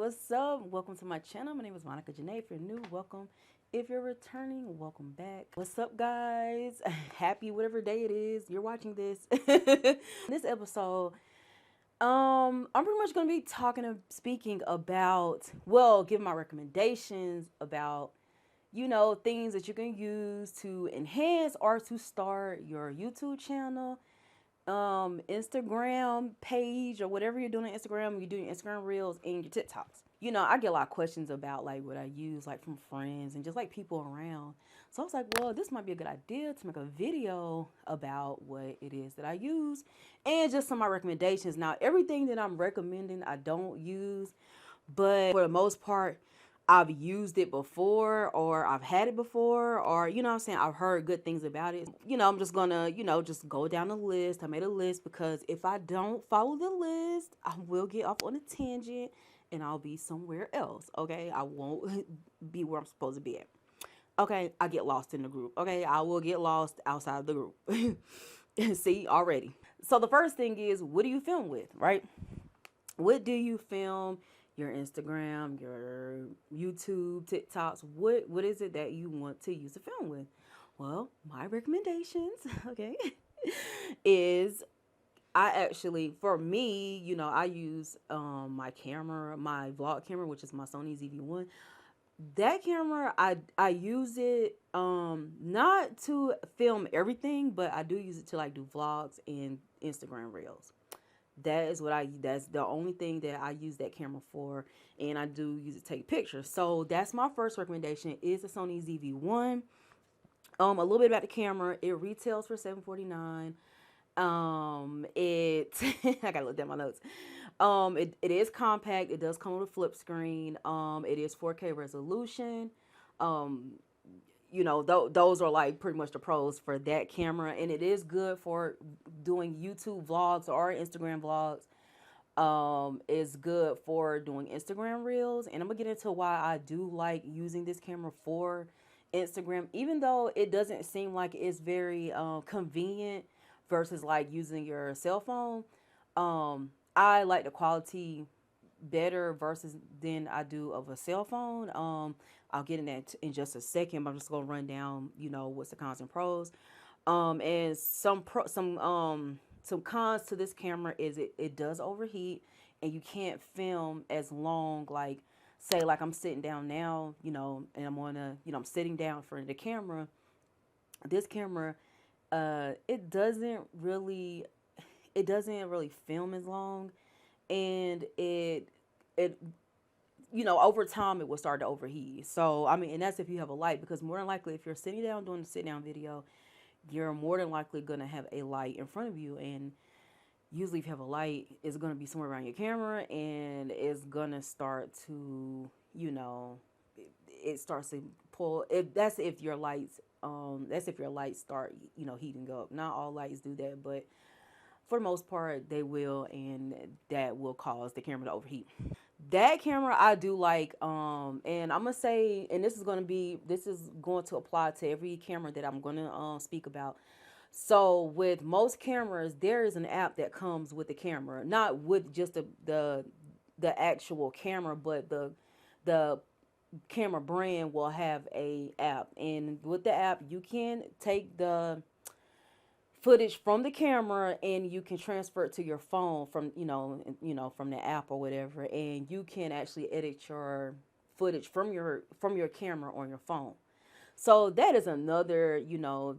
what's up? Welcome to my channel. My name is Monica Janae. If you're new, welcome. If you're returning, welcome back. What's up, guys? Happy whatever day it is you're watching this. This episode, I'm pretty much gonna be speaking about, well, giving my recommendations about, things that you can use to enhance or to start your YouTube channel, Instagram page, or whatever you're doing on Instagram. You're doing Instagram reels and your TikToks. I get a lot of questions about like what I use, like from friends and just like people around. So I was like, well, this might be a good idea to make a video about what it is that I use and just some of my recommendations. Now, everything that I'm recommending, I don't use, but for the most part, I've used it before, or I've had it before, or what I'm saying, I've heard good things about it. I'm just gonna, just go down the list. I made a list because if I don't follow the list, I will get off on a tangent and I'll be somewhere else. Okay, I won't be where I'm supposed to be at. Okay, I get lost in the group. Okay, I will get lost outside the group. See, already. So the first thing is, what do you film with, right? What do you film? Your Instagram, your YouTube, TikToks, what is it that you want to use to film with? Well, my recommendations, okay, is I actually, for me, I use my camera, my vlog camera, which is my Sony ZV-1. That camera, I use it not to film everything, but I do use it to like do vlogs and Instagram reels. That's the only thing that I use that camera for, and I do use it to take pictures. So that's my first recommendation is the Sony ZV-1. A little bit about the camera. It retails for $749. It I gotta look at my notes. It is compact. It does come with a flip screen. It is 4K resolution. Those are like pretty much the pros for that camera, and it is good for doing YouTube vlogs or Instagram vlogs. It's good for doing Instagram reels, and I'm gonna get into why I do like using this camera for Instagram, even though it doesn't seem like it's very convenient versus like using your cell phone. I like the quality better versus than I do of a cell phone. I'll get in that in just a second, but I'm just gonna run down, what's the cons and pros. And some cons to this camera is it does overheat, and you can't film as long. Like, say like I'm sitting down now, and I'm on I'm sitting down in front of the camera. This camera, it doesn't really film as long, and it over time it will start to overheat. So I mean, and that's if you have a light, because more than likely if you're sitting down doing a sit down video, you're more than likely gonna have a light in front of you, and usually if you have a light, it's gonna be somewhere around your camera, and it's gonna start to, it starts to pull. If that's if your lights, start, heating up. Not all lights do that, but for the most part they will, and that will cause the camera to overheat. That camera I do like, and I'm gonna say, and this is going to apply to every camera that I'm gonna speak about. So with most cameras, there is an app that comes with the camera, not with just the actual camera, but the camera brand will have a app, and with the app you can take the footage from the camera and you can transfer it to your phone from from the app or whatever, and you can actually edit your footage from your camera on your phone. So that is another,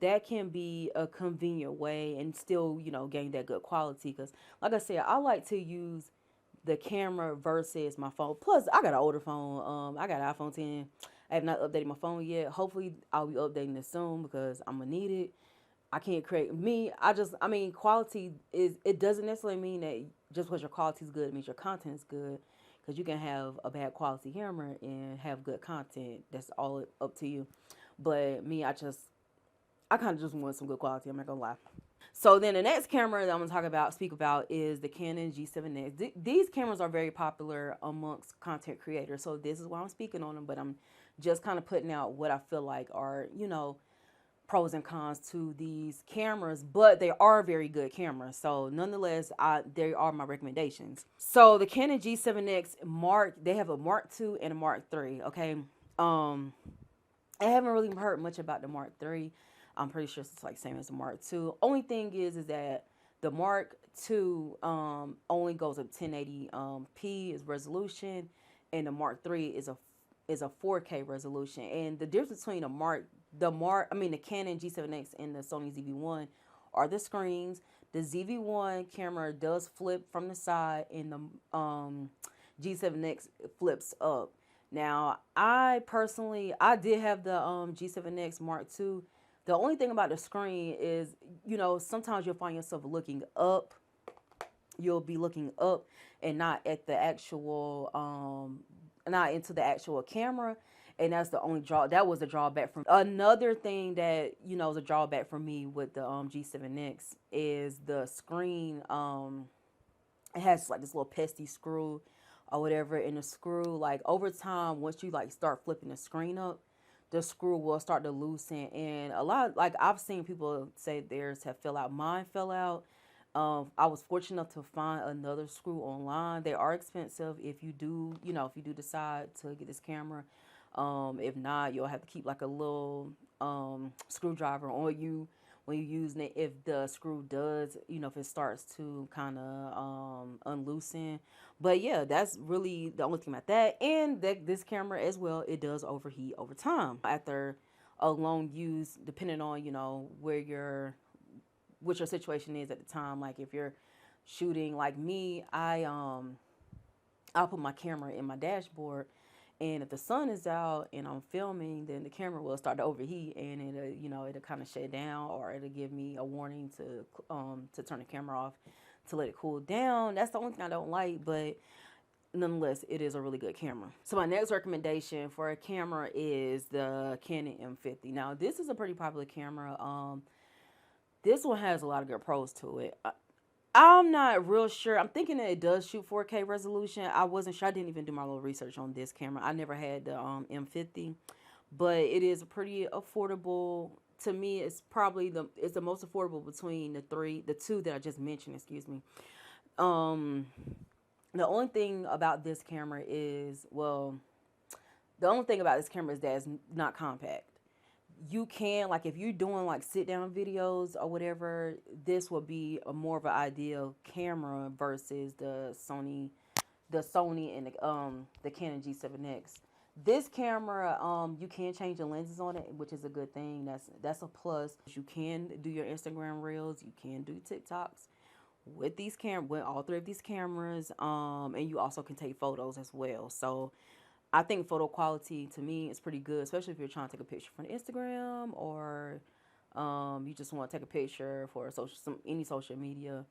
that can be a convenient way and still, gain that good quality, because like I said, I like to use the camera versus my phone. Plus I got an older phone. I got an iPhone 10. I have not updated my phone yet. Hopefully I'll be updating it soon because I'm gonna need it. I can't create me. I mean, quality it doesn't necessarily mean that just because your quality is good, it means your content is good. Because you can have a bad quality camera and have good content. That's all up to you. But me, I kind of just want some good quality. I'm not gonna lie. So then the next camera that I'm gonna speak about is the Canon G7X. These cameras are very popular amongst content creators. So this is why I'm speaking on them. But I'm just kind of putting out what I feel like are, pros and cons to these cameras, but they are very good cameras. So nonetheless, they are my recommendations. So the Canon G7X Mark, they have a Mark II and a Mark III. Okay, I haven't really heard much about the Mark III. I'm pretty sure it's like same as the Mark II. Only thing is that the Mark II only goes up 1080p is resolution, and the Mark III is a 4K resolution. And the difference between the Canon G7X and the Sony ZV-1 are the screens. The ZV-1 camera does flip from the side, and the G7X flips up. Now, I did have the G7X Mark II. The only thing about the screen is, sometimes you'll find yourself looking up. You'll be looking up and not at the actual, not into the actual camera. And that's the only that was a drawback from another thing that, is a drawback for me with the G7X is the screen. It has like this little pesky screw or whatever, and the screw, like, over time, once you like start flipping the screen up, the screw will start to loosen. And a lot, like, I've seen people say theirs have fell out. Mine fell out. I was fortunate enough to find another screw online. They are expensive if you do, decide to get this camera. If not, you'll have to keep like a little screwdriver on you when you're using it. If the screw does, if it starts to kind of unloosen. But yeah, that's really the only thing about that. And this camera as well, it does overheat over time after a long use, depending on what your situation is at the time. Like if you're shooting like me, I'll put my camera in my dashboard, and if the sun is out and I'm filming, then the camera will start to overheat, and it'll kind of shut down, or it'll give me a warning to turn the camera off to let it cool down. That's the only thing I don't like, but nonetheless, it is a really good camera. So my next recommendation for a camera is the Canon M50. Now, this is a pretty popular camera. This one has a lot of good pros to it. I'm not real sure. I'm thinking that it does shoot 4K resolution. I wasn't sure. I didn't even do my little research on this camera. I never had the M50, but it is pretty affordable. To me, it's the most affordable between the two that I just mentioned. Excuse me. The only thing about this camera is, that it's not compact. You can, like, if you're doing like sit down videos or whatever, this will be a more of an ideal camera versus the Sony and the Canon G7X. This camera, you can change the lenses on it, which is a good thing. That's a plus. You can do your Instagram reels, you can do TikToks with all three of these cameras, and you also can take photos as well. So I think photo quality to me is pretty good, especially if you're trying to take a picture for Instagram, or you just want to take a picture for any social media.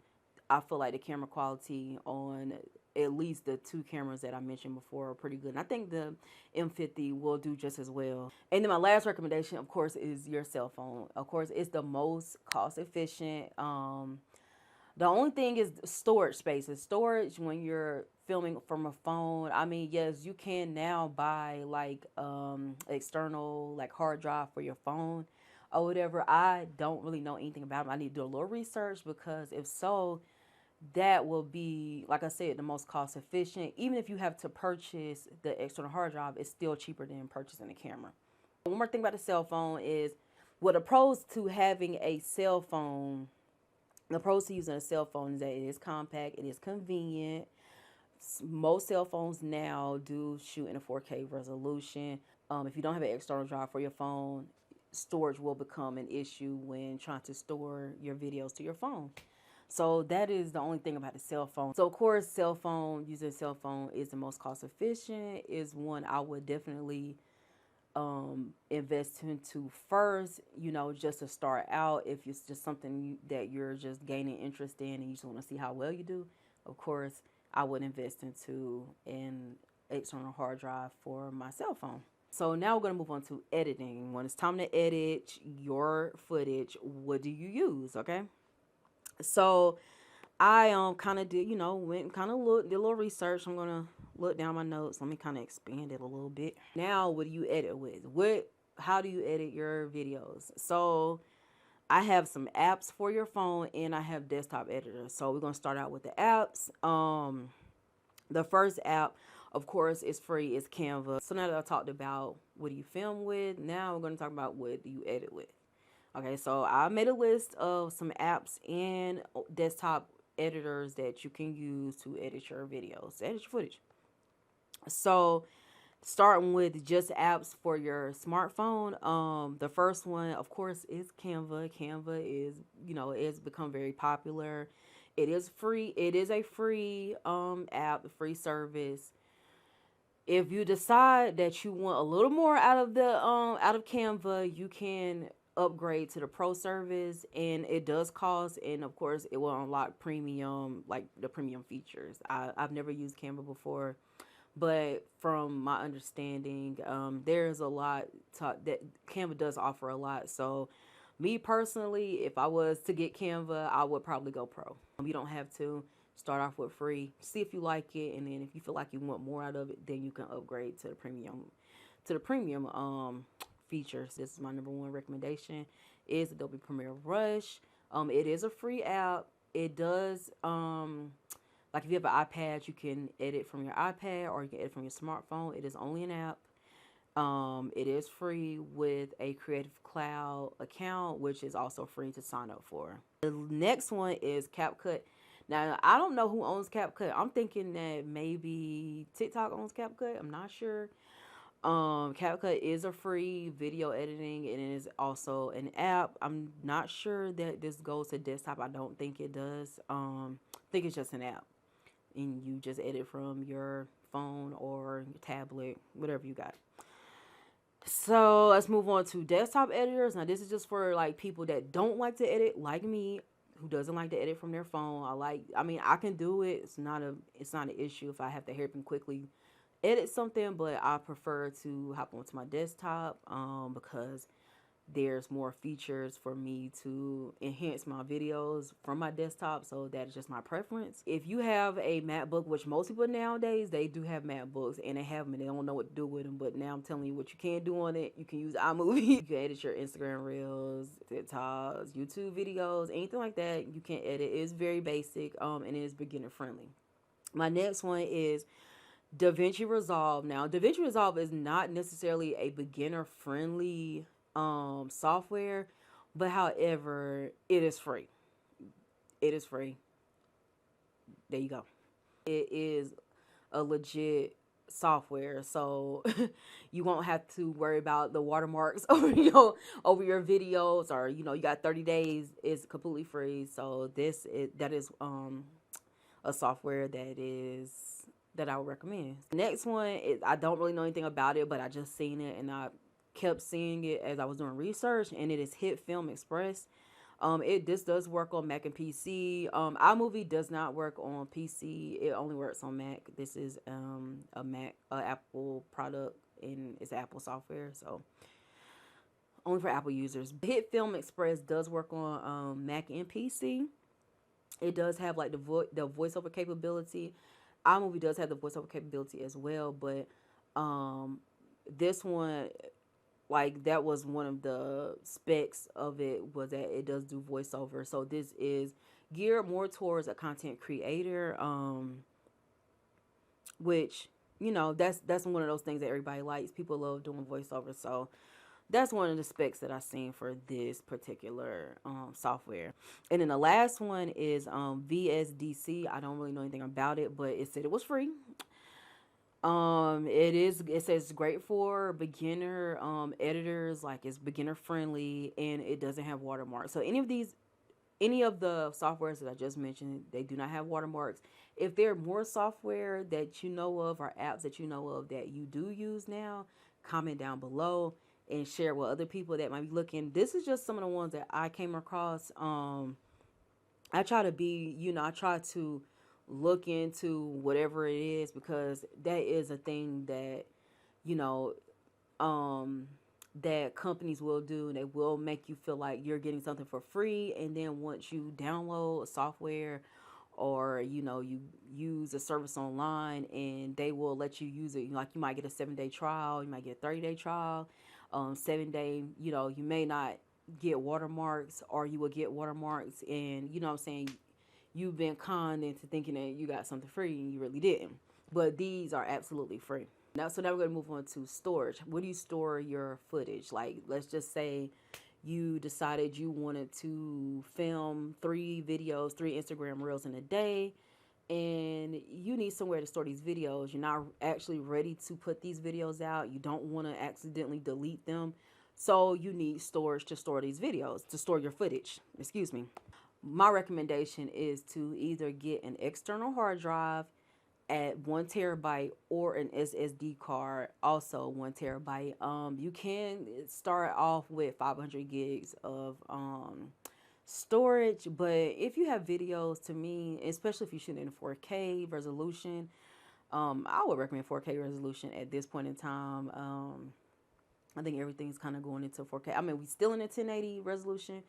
I feel like the camera quality on at least the two cameras that I mentioned before are pretty good. And I think the M50 will do just as well. And then my last recommendation, of course, is your cell phone. Of course, it's the most cost efficient. The only thing is storage spaces. Storage when you're filming from a phone. I mean, yes, you can now buy like external like hard drive for your phone or whatever. I don't really know anything about them. I need to do a little research, because if so, that will be, like I said, the most cost efficient. Even if you have to purchase the external hard drive, it's still cheaper than purchasing a camera. One more thing about the cell phone is, what the pros to having a cell phone. The pros to using a cell phone is that it is compact, it is convenient. Most cell phones now do shoot in a 4K resolution. If you don't have an external drive for your phone, storage will become an issue when trying to store your videos to your phone. So that is the only thing about the cell phone. So of course, using a cell phone is the most cost efficient, is one I would definitely invest into first, just to start out. If it's just something that you're just gaining interest in and you just want to see how well you do, of course, I would invest into an external hard drive for my cell phone. So now we're going to move on to editing. When it's time to edit your footage, what do you use? Okay. So I kind of did, went and kind of did a little research. I'm going to look down my notes. Let me kind of expand it a little bit. Now, what do you edit with? What how do you edit your videos? So I have some apps for your phone and I have desktop editors. So we're gonna start out with the apps. The first app, of course, is free, is Canva. So now that I talked about what do you film with, now we're gonna talk about what do you edit with. Okay, so I made a list of some apps and desktop editors that you can use to edit your videos, edit your footage. So starting with just apps for your smartphone. The first one, of course, is Canva. Canva is, it's become very popular. It is free. It is a free app, a free service. If you decide that you want a little more out of Canva, you can upgrade to the pro service, and it does cost, and of course it will unlock premium, like the premium features. I've never used Canva before, but from my understanding, there's a lot that Canva does offer a lot. So me personally, if I was to get Canva, I would probably go pro. You don't have to start off with free. See if you like it, and then if you feel like you want more out of it, then you can upgrade to the premium features. This is my number one recommendation, is Adobe Premiere Rush. It is a free app. It does like if you have an iPad, you can edit from your iPad or you can edit from your smartphone. It is only an app. It is free with a Creative Cloud account, which is also free to sign up for. The next one is CapCut. Now, I don't know who owns CapCut. I'm thinking that maybe TikTok owns CapCut. I'm not sure. CapCut is a free video editing, and it is also an app. I'm not sure that this goes to desktop. I don't think it does. I think it's just an app, and you just edit from your phone or your tablet, whatever you got. So let's move on to desktop editors. Now this is just for like people that don't like to edit, like me, who doesn't like to edit from their phone. I can do it. It's not an issue if I have to help and quickly edit something, but I prefer to hop onto my desktop because there's more features for me to enhance my videos from my desktop. So that is just my preference. If you have a MacBook, which most people nowadays, they do have MacBooks and they have them and they don't know what to do with them, but now I'm telling you what you can do on it. You can use iMovie. You can edit your Instagram reels, TikToks, YouTube videos, anything like that. You can edit. It's very basic and it is beginner friendly. My next one is DaVinci Resolve. Now, DaVinci Resolve is not necessarily a beginner friendly software, but however, it is free. It is free. There you go. It is a legit software, so you won't have to worry about the watermarks over your videos, or you got 30 days. It's completely free. So that is a software that I would recommend. Next one is, I don't really know anything about it, but I just seen it and I kept seeing it as I was doing research, and it is Hit Film Express. This does work on Mac and PC. iMovie does not work on PC. It only works on Mac. This is a Apple product, and it's Apple software, so only for Apple users. Hit Film Express does work on Mac and PC. It does have like the voiceover capability. iMovie does have the voiceover capability as well, but this one, like, that was one of the specs of it, was that it does do voiceover. So this is geared more towards a content creator, which that's one of those things that everybody likes. People love doing voiceover, so that's one of the specs that I've seen for this particular software. And then the last one is VSDC. I don't really know anything about it, but it said it was free. It says great for beginner editors, like it's beginner friendly, and it doesn't have watermarks. So any of the softwares that I just mentioned, they do not have watermarks. If there are more software that you know of, or apps that you know of that you do use now, comment down below and share with other people that might be looking. This is just some of the ones that I came across. I try to look into whatever it is, because that is a thing that you know that companies will do, and they will make you feel like you're getting something for free, and then once you download a software, or you use a service online, and they will let you use it, like you might get a 7-day trial, you might get a 30-day trial, 7 day, you may not get watermarks, or you will get watermarks, and you know what I'm saying, you've been conned into thinking that you got something free and you really didn't. But these are absolutely free. So now we're going to move on to storage. Where do you store your footage? Like, let's just say you decided you wanted to film 3 videos, 3 Instagram reels in a day, and you need somewhere to store these videos. You're not actually ready to put these videos out. You don't want to accidentally delete them. So you need storage to store these videos, to store your footage. Excuse me. My recommendation is to either get an external hard drive at 1 terabyte, or an SSD card, also 1 terabyte. You can start off with 500 gigs of storage, but if you have videos, to me, especially if you shoot in 4K resolution, I would recommend 4K resolution at this point in time. I think everything's kind of going into 4K. I mean, we still in a 1080 resolution,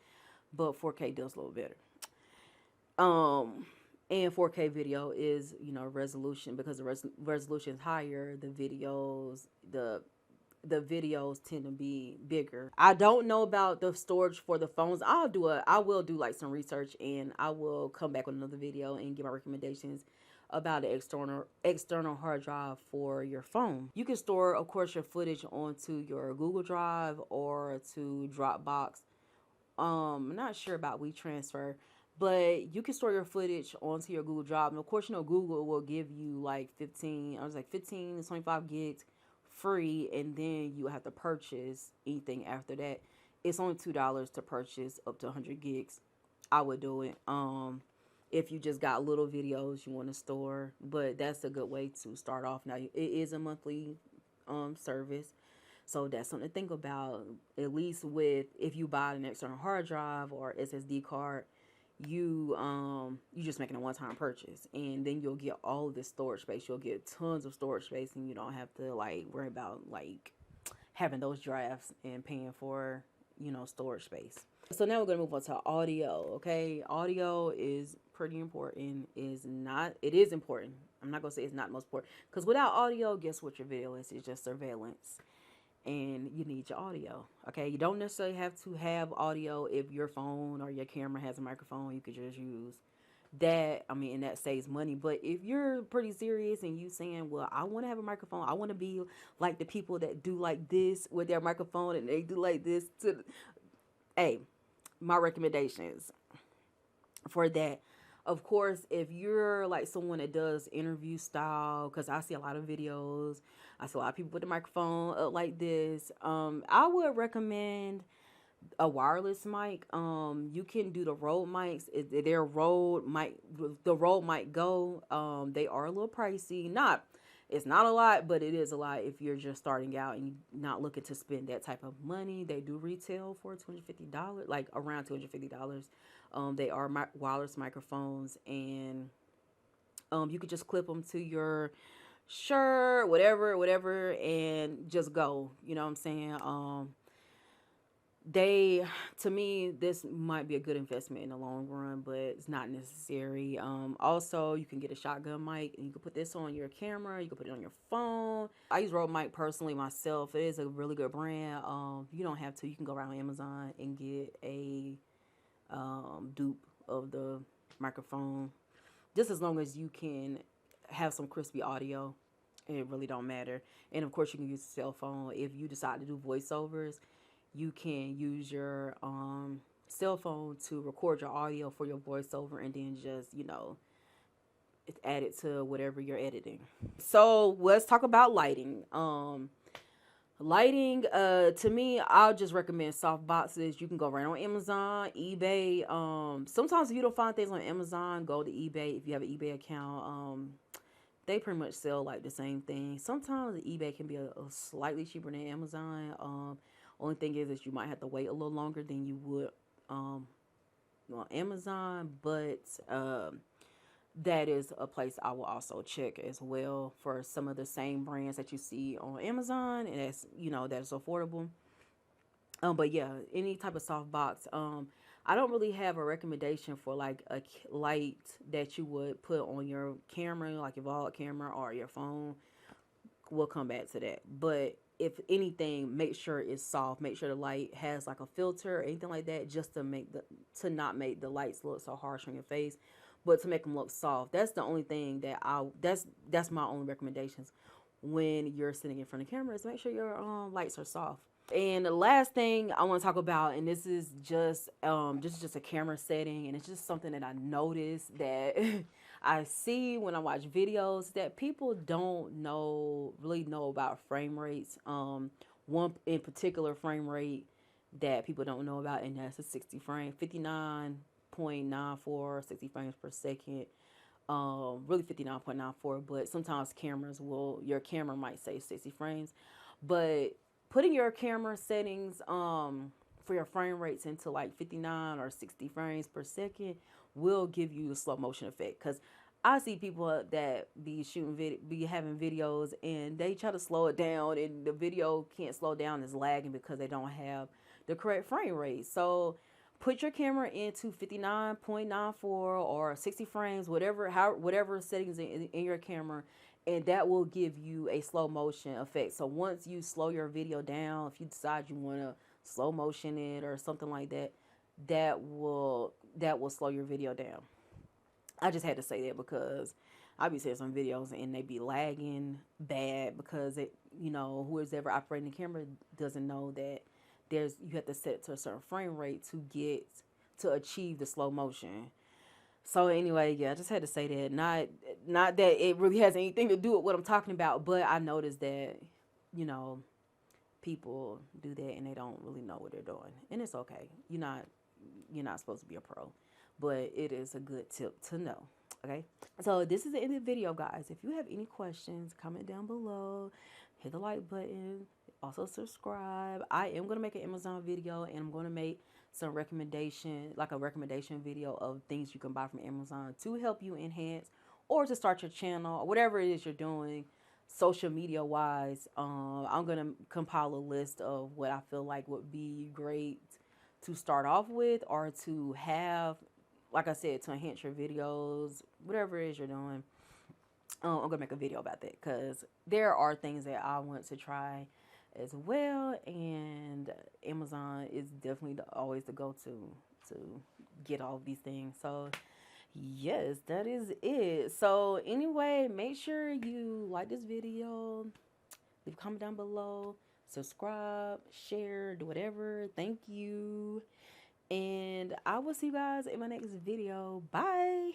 but 4K does a little better. And 4K video is, resolution, because the resolution is higher. The videos tend to be bigger. I don't know about the storage for the phones. I will do like some research, and I will come back with another video and give my recommendations about the external hard drive for your phone. You can store, of course, your footage onto your Google Drive or to Dropbox. I'm not sure about WeTransfer, but you can store your footage onto your Google Drive. And of course, Google will give you like 15 to 25 gigs free, and then you have to purchase anything after that. It's only $2 to purchase up to 100 gigs. I would do it. If you just got little videos you want to store, but that's a good way to start off. Now, it is a monthly service, so that's something to think about. At least with, if you buy an external hard drive or SSD card, you just making a one-time purchase, and then you'll get all of this storage space. You'll get tons of storage space, and you don't have to like worry about like having those drafts and paying for storage space. So now we're gonna move on to audio. Okay, audio is pretty important. It is important. I'm not gonna say it's not the most important, because without audio, guess what your video is? It's just surveillance. And you need your audio. Okay, you don't necessarily have to have audio. If your phone or your camera has a microphone, you could just use that. I mean, and that saves money. But if you're pretty serious and you saying, well, I want to have a microphone, I want to be like the people that do like this with their microphone, and they do like this hey, my recommendations for that. Of course, if you're like someone that does interview style, because I see a lot of videos, I see a lot of people with the microphone up like this. I would recommend a wireless mic. You can do the Rode mics. Their Rode mic, the Rode mic Go. They are a little pricey. It's not a lot, but it is a lot if you're just starting out and you're not looking to spend that type of money. They do retail for $250, like around $250. They are wireless microphones, and you could just clip them to your shirt, whatever, and just go. You know what I'm saying? To me, this might be a good investment in the long run, but it's not necessary. Also, you can get a shotgun mic, and you can put this on your camera. You can put it on your phone. I use Rode mic personally myself. It is a really good brand. You don't have to. You can go around Amazon and get a dupe of the microphone, just as long as you can have some crispy audio. It really don't matter. And of course, you can use a cell phone. If you decide to do voiceovers, you can use your cell phone to record your audio for your voiceover, and then just add it to whatever you're editing. So let's talk about lighting. Lighting, to me, I'll just recommend soft boxes. You can go right on Amazon, eBay. Sometimes if you don't find things on Amazon, go to eBay. If you have an eBay account, they pretty much sell like the same thing. Sometimes eBay can be a slightly cheaper than Amazon. Only thing is you might have to wait a little longer than you would on Amazon, but that is a place I will also check as well for some of the same brands that you see on Amazon, and that's affordable. But yeah, any type of soft box. I don't really have a recommendation for like a light that you would put on your camera, like your vlog camera or your phone. We'll come back to that. But if anything, make sure it's soft. Make sure the light has like a filter or anything like that, just to make the to not make the lights look so harsh on your face, but to make them look soft. That's the only thing that that's my only recommendations when you're sitting in front of cameras. Make sure your lights are soft. And the last thing I want to talk about, and this is just a camera setting, and it's just something that I noticed that I see when I watch videos that people don't really know about frame rates. One in particular frame rate that people don't know about, and that's a 59.94, 60 frames per second. Really 59.94, but sometimes your camera might say 60 frames. But putting your camera settings for your frame rates into like 59 or 60 frames per second will give you the slow motion effect. Because I see people that be having videos, and they try to slow it down, and the video can't slow down, it's lagging because they don't have the correct frame rate. So put your camera into 59.94 or 60 frames, whatever settings in your camera, and that will give you a slow motion effect. So once you slow your video down, if you decide you want to slow motion it or something like that, that will slow your video down. I just had to say that because I be seeing some videos and they be lagging bad because whoever's ever operating the camera doesn't know that you have to set it to a certain frame rate to achieve the slow motion. So anyway, yeah, I just had to say that. Not that it really has anything to do with what I'm talking about, but I noticed that, you know, people do that and they don't really know what they're doing. And it's okay. You're not supposed to be a pro, but it is a good tip to know. Okay. So this is the end of the video, guys. If you have any questions, comment down below. Hit the like button. Also subscribe. I am going to make an Amazon video, and I'm going to make a recommendation video of things you can buy from Amazon to help you enhance or to start your channel or whatever it is you're doing social media wise. I'm going to compile a list of what I feel like would be great to start off with, or to have, like I said, to enhance your videos, whatever it is you're doing. I'm gonna make a video about that because there are things that I want to try as well, and Amazon is definitely always the go-to to get all of these things. So yes, that is it. So anyway, make sure you like this video, leave a comment down below, subscribe, share, do whatever. Thank you, and I will see you guys in my next video. Bye.